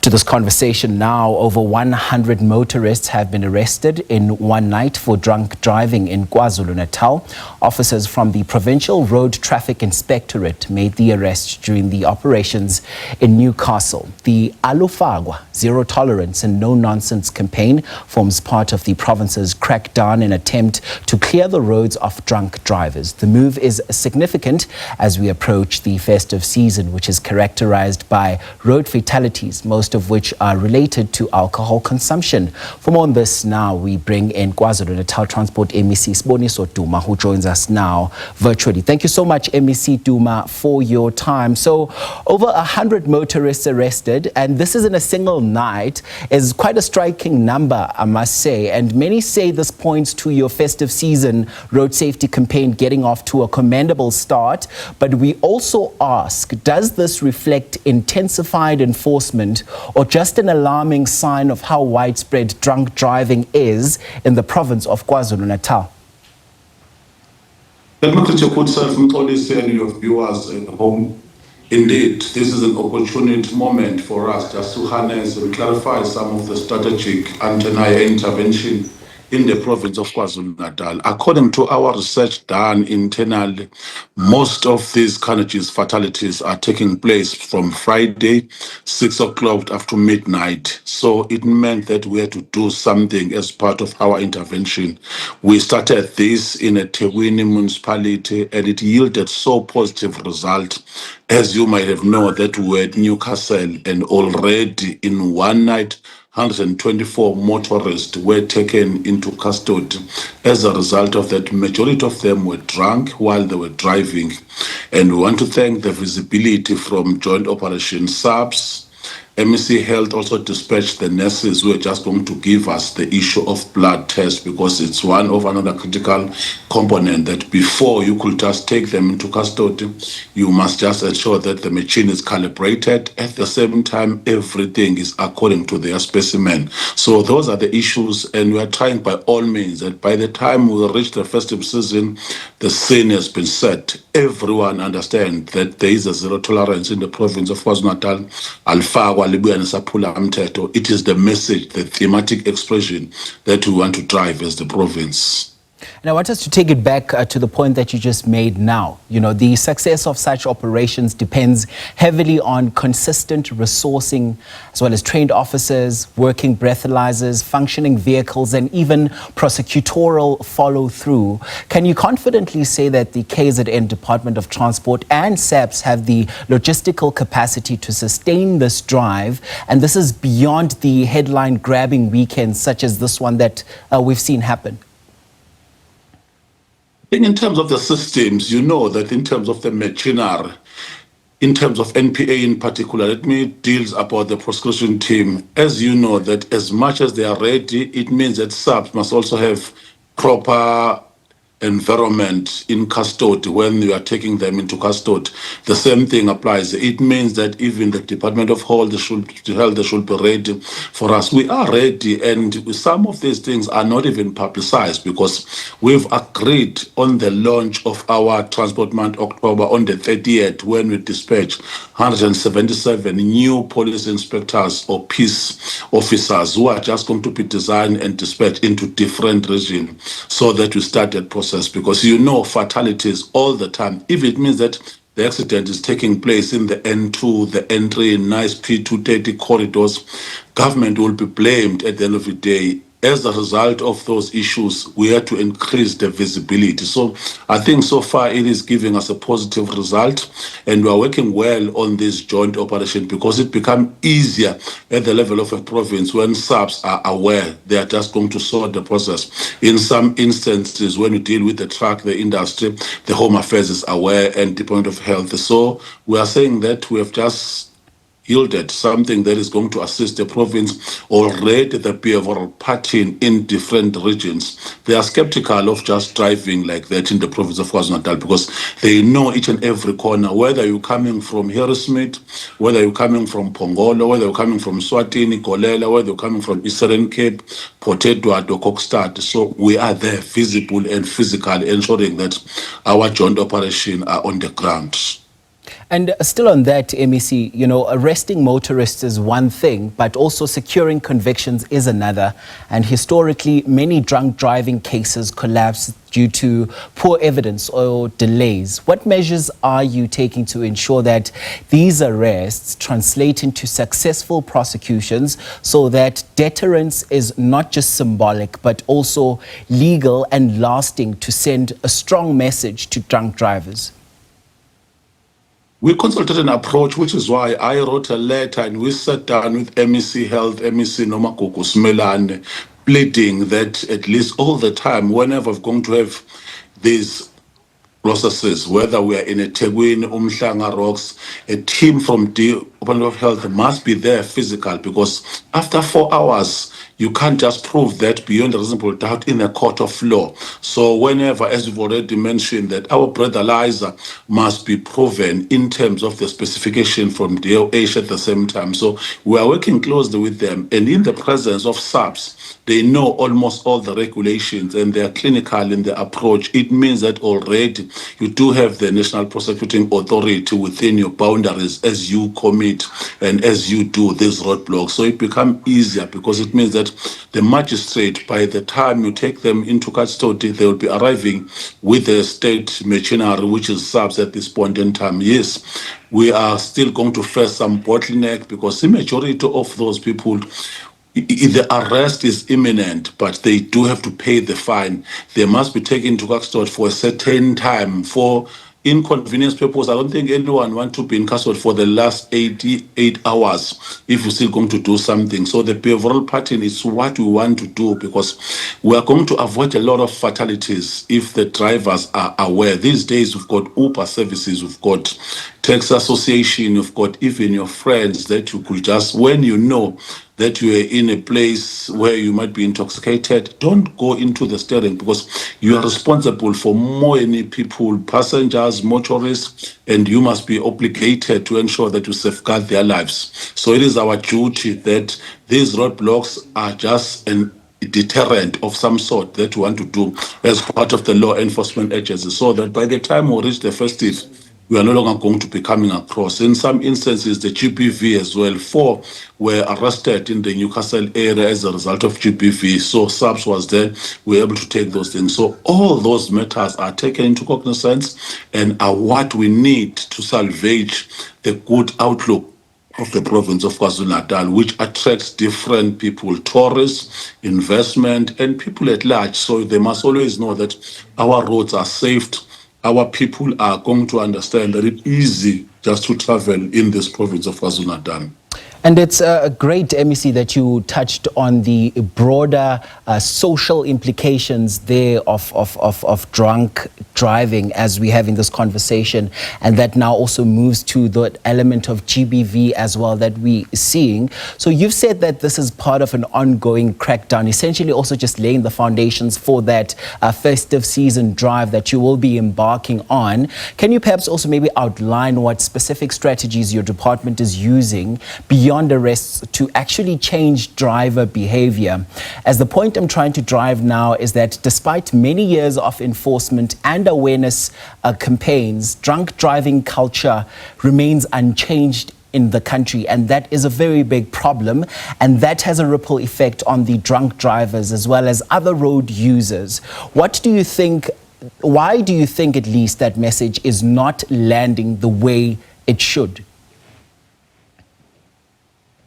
To this conversation now, over 100 motorists have been arrested in one night for drunk driving in KwaZulu-Natal. Officers from the Provincial Road Traffic Inspectorate made the arrest during the operations in Newcastle. The Alufakwa-Zero tolerance and no-nonsense campaign forms part of the province's crackdown in attempt to clear the roads of drunk drivers. The move is significant as we approach the festive season, which is characterized by road fatalities, most of which are related to alcohol consumption. For more on this now, we bring in KwaZulu-Natal Transport MEC Siboniso Duma, who joins us now virtually. Thank you so much, MEC Duma, for your time. So over 100 motorists arrested, and this is in a single night, is quite a striking number, I must say. And many say this points to your festive season road safety campaign getting off to a commendable start. But we also ask, does this reflect intensified enforcement or just an alarming sign of how widespread drunk driving is in the province of KwaZulu-Natal? Let me greet your good self, Mxolisi, and your viewers at home. Indeed, this is an opportune moment for us just to harness and clarify some of the strategic anti-NIA intervention in the province of KwaZulu-Natal. According to our research done internally, most of these carnages, fatalities are taking place from Friday, 6 o'clock after midnight. So it meant that we had to do something as part of our intervention. We started this in a Teguini municipality and it yielded so positive result. As you might have known, that we were at Newcastle and already in one night, 124 motorists were taken into custody. As a result of that, majority of them were drunk while they were driving. And we want to thank the visibility from Joint Operation SABC. MEC Health also dispatched the nurses who are just going to give us the issue of blood test, because it's one of another critical component that before you could just take them into custody, you must just ensure that the machine is calibrated. At the same time, everything is according to their specimen. So those are the issues, and we are trying by all means that by the time we reach the festive season, the scene has been set. Everyone understands that there is a zero tolerance in the province of KwaZulu-Natal. Alufakwa It is the message, the thematic expression that we want to drive as the province. And I want us to take it back to the point that you just made now. You know, the success of such operations depends heavily on consistent resourcing, as well as trained officers, working breathalyzers, functioning vehicles, and even prosecutorial follow-through. Can you confidently say that the KZN Department of Transport and SABC have the logistical capacity to sustain this drive? And this is beyond the headline-grabbing weekends such as this one that we've seen happen. In terms of the systems, you know that in terms of the machinery, in terms of NPA in particular, let me deal about the prosecution team. As you know, that as much as they are ready, it means that SABC must also have proper environment in custody when you are taking them into custody. The same thing applies. It means that even the Department of Health should be ready for us. We are ready, and some of these things are not even publicized because we've agreed on the launch of our Transport Month October on the 30th when we dispatch 177 new police inspectors or peace officers who are just going to be designed and dispatched into different regions so that we start that process. Because you know fatalities all the time. If it means that the accident is taking place in the N2, the N3, nice P230 corridors, government will be blamed at the end of the day. As a result of those issues, we have to increase the visibility. So I think so far it is giving us a positive result, and we are working well on this joint operation because it becomes easier at the level of a province when SABs are aware. They are just going to sort the process. In some instances, when you deal with the truck, the industry, the Home Affairs is aware and Department of Health. So we are saying that we have just yielded something that is going to assist the province already. The behavioral pattern in different regions, they are skeptical of just driving like that in the province of KwaZulu-Natal because they know each and every corner, whether you're coming from Harrismith, whether you're coming from Pongolo, whether you're coming from Swatini, Kolela, whether you're coming from Eastern Cape, Port Edward or Kokstad. So we are there visible and physical, ensuring that our joint operations are on the ground. And still on that, MEC, arresting motorists is one thing, but also securing convictions is another. And historically, many drunk driving cases collapse due to poor evidence or delays. What measures are you taking to ensure that these arrests translate into successful prosecutions so that deterrence is not just symbolic, but also legal and lasting to send a strong message to drunk drivers? We consulted an approach, which is why I wrote a letter and we sat down with MEC Health, MEC Nomakoko Smelane, pleading that at least all the time, whenever we're going to have these processes, whether we are in a Teguin, Umhlanga Rocks, a team from Department of Health must be there physical, because after 4 hours, you can't just prove that beyond a reasonable doubt in a court of law. So whenever, as we've already mentioned, that our breathalyzer must be proven in terms of the specification from DOH at the same time. So we are working closely with them, and in the presence of SABS, they know almost all the regulations and they are clinical in their approach. It means that already you do have the National Prosecuting Authority within your boundaries as you commit and as you do these roadblocks. So it becomes easier, because it means that the magistrate, by the time you take them into custody, they will be arriving with the state machinery, which is SABS at this point in time. Yes, we are still going to face some bottleneck, because the majority of those people, the arrest is imminent, but they do have to pay the fine. They must be taken to custody for a certain time. For inconvenience purpose, I don't think anyone wants to be in custody for the last 88 hours if you're still going to do something. So the behavioral pattern is what we want to do, because we are going to avoid a lot of fatalities if the drivers are aware. These days, we've got Uber services, we've got taxi association, you've got even your friends that you could just, when you know that you are in a place where you might be intoxicated, don't go into the steering, because you are responsible for many people, passengers, motorists, and you must be obligated to ensure that you safeguard their lives. So it is our duty that these roadblocks are just an deterrent of some sort that we want to do as part of the law enforcement agency, so that by the time we reach the festive, we are no longer going to be coming across. In some instances, the GBV as well, 4 were arrested in the Newcastle area as a result of GBV. So SABS was there, we were able to take those things. So all those matters are taken into cognizance and are what we need to salvage the good outlook of the province of KwaZulu-Natal, which attracts different people, tourists, investment, and people at large. So they must always know that our roads are safe. Our people are going to understand that it's easy just to travel in this province of KwaZulu-Natal. And it's a great, MEC, that you touched on the broader social implications there of drunk driving as we have in this conversation, and that now also moves to the element of GBV as well that we're seeing. So you've said that this is part of an ongoing crackdown, essentially also just laying the foundations for that festive season drive that you will be embarking on. Can you perhaps also maybe outline what specific strategies your department is using beyond arrests to actually change driver behavior? As the point I'm trying to drive now is that despite many years of enforcement and awareness campaigns, drunk driving culture remains unchanged in the country, and that is a very big problem, and that has a ripple effect on the drunk drivers as well as other road users. What do you think, why do you think at least that message is not landing the way it should?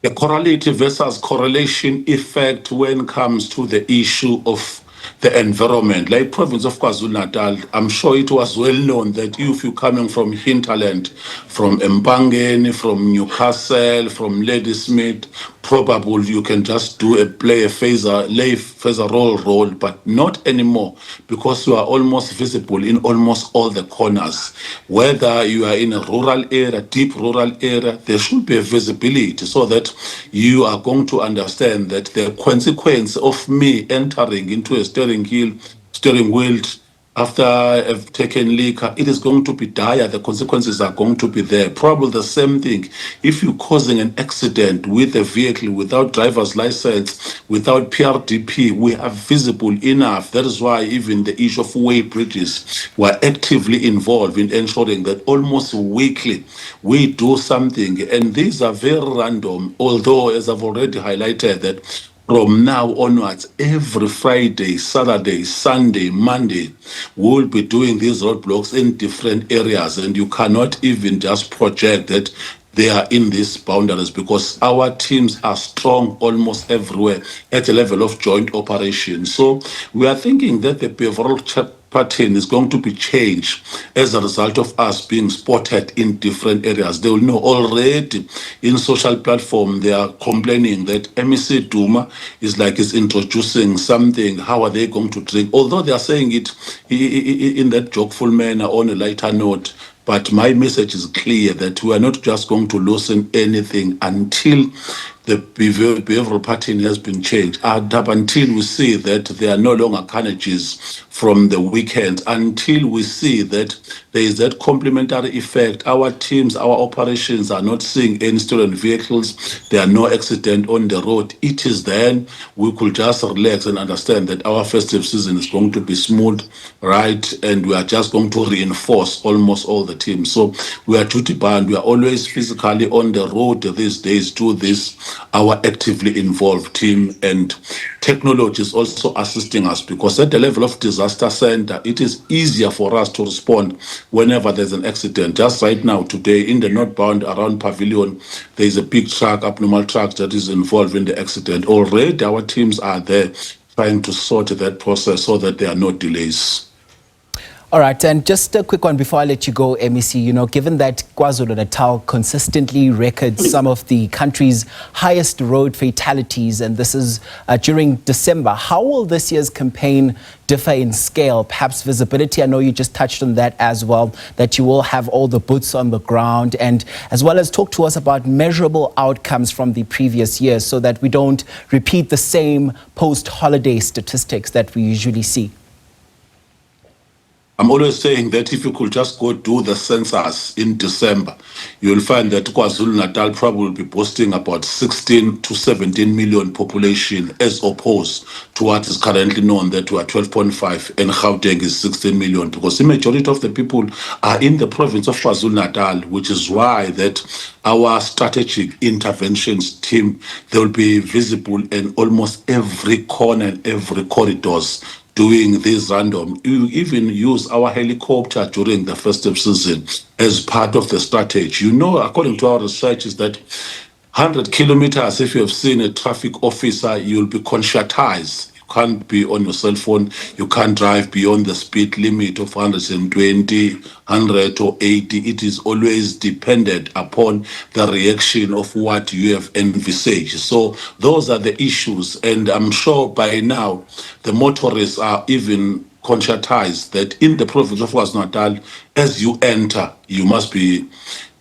The correlative versus correlation effect when it comes to the issue of the environment. Like province of KwaZulu-Natal, I'm sure it was well known that if you're coming from hinterland, from Mpangeni, from Newcastle, from Ladysmith, probably you can just do a phaser role, but not anymore, because you are almost visible in almost all the corners. Whether you are in a rural area, deep rural area, there should be a visibility so that you are going to understand that the consequence of me entering into a steering wheel after have taken liquor, it is going to be dire. The consequences are going to be there. Probably the same thing. If you're causing an accident with a vehicle without driver's license, without PRDP, we are visible enough. That is why even the issue of way bridges were actively involved in ensuring that almost weekly we do something. And these are very random, although, as I've already highlighted, that from now onwards, every Friday, Saturday, Sunday, Monday, we'll be doing these roadblocks in different areas, and you cannot even just project that they are in these boundaries because our teams are strong almost everywhere at a level of joint operation. So we are thinking that the behavioral pattern is going to be changed as a result of us being spotted in different areas. They will know already in social platform, they are complaining that MEC Duma is like it's introducing something. How are they going to drink? Although they are saying it in that jokeful manner on a lighter note, but my message is clear that we are not just going to loosen anything until the behavioral pattern has been changed, up until we see that there are no longer carnages from the weekend, until we see that there is that complementary effect. Our teams, our operations are not seeing any stolen vehicles. There are no accident on the road. It is then we could just relax and understand that our festive season is going to be smooth, right? And we are just going to reinforce almost all the teams. So we are duty bound. We are always physically on the road these days to this, our actively involved team, and technology is also assisting us because at the level of disaster center, it is easier for us to respond whenever there's an accident. Just right now, today, in the northbound around Pavilion, there is a big truck, abnormal truck that is involved in the accident. Already our teams are there trying to sort that process so that there are no delays. All right, and just a quick one before I let you go, MEC. You know, given that KwaZulu-Natal consistently records some of the country's highest road fatalities, and this is during December, how will this year's campaign differ in scale, perhaps visibility? I know you just touched on that as well, that you will have all the boots on the ground, and as well as talk to us about measurable outcomes from the previous years so that we don't repeat the same post-holiday statistics that we usually see. I'm always saying that if you could just go do the census in December, you'll find that KwaZulu-Natal probably will be boasting about 16 to 17 million population as opposed to what is currently known that we are 12.5 and Gauteng is 16 million, because the majority of the people are in the province of KwaZulu-Natal, which is why that our strategic interventions team, they will be visible in almost every corner and every corridors doing this random. You even use our helicopter during the festive season as part of the strategy. You know, according to our research, is that 100 kilometers, if you have seen a traffic officer, you'll be conscientized. You can't be on your cell phone. You can't drive beyond the speed limit of 120, 100 or 80. It is always dependent upon the reaction of what you have envisaged. So those are the issues. And I'm sure by now, the motorists are even conscientized that in the province of KwaZulu-Natal, as you enter, you must be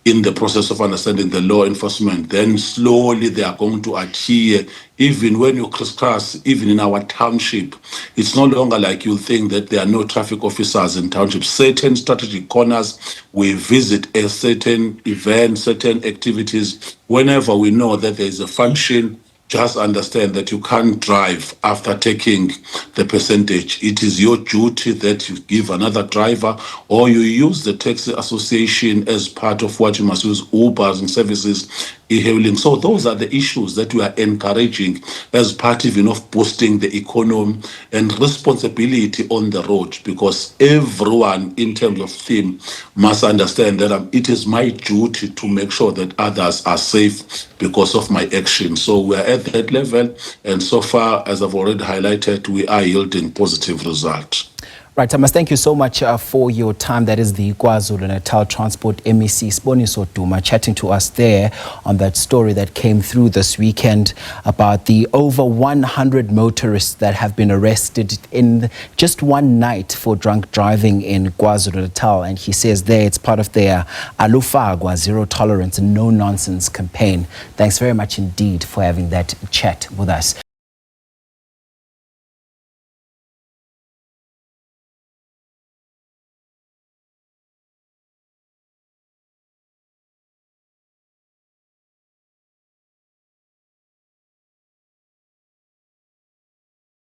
in the process of understanding the law enforcement. Then slowly they are going to adhere. Even when you crisscross, even in our township, it's no longer like you think that there are no traffic officers in townships. Certain strategic corners, we visit a certain event, certain activities. Whenever we know that there is a function, just understand that you can't drive after taking the percentage. It is your duty that you give another driver, or you use the taxi association as part of what you must use, Ubers and services, e-hailing. So those are the issues that we are encouraging as part even of boosting the economy and responsibility on the road, because everyone in terms of theme must understand that it is my duty to make sure that others are safe because of my action. So we are at that level, and so far, as I've already highlighted, we are yielding positive results. Right, I must thank you so much for your time. That is the KwaZulu-Natal Transport MEC, Siboniso Duma, chatting to us there on that story that came through this weekend about the over 100 motorists that have been arrested in just one night for drunk driving in KwaZulu-Natal. And he says there it's part of their Alufakwa-Zero tolerance and no nonsense campaign. Thanks very much indeed for having that chat with us.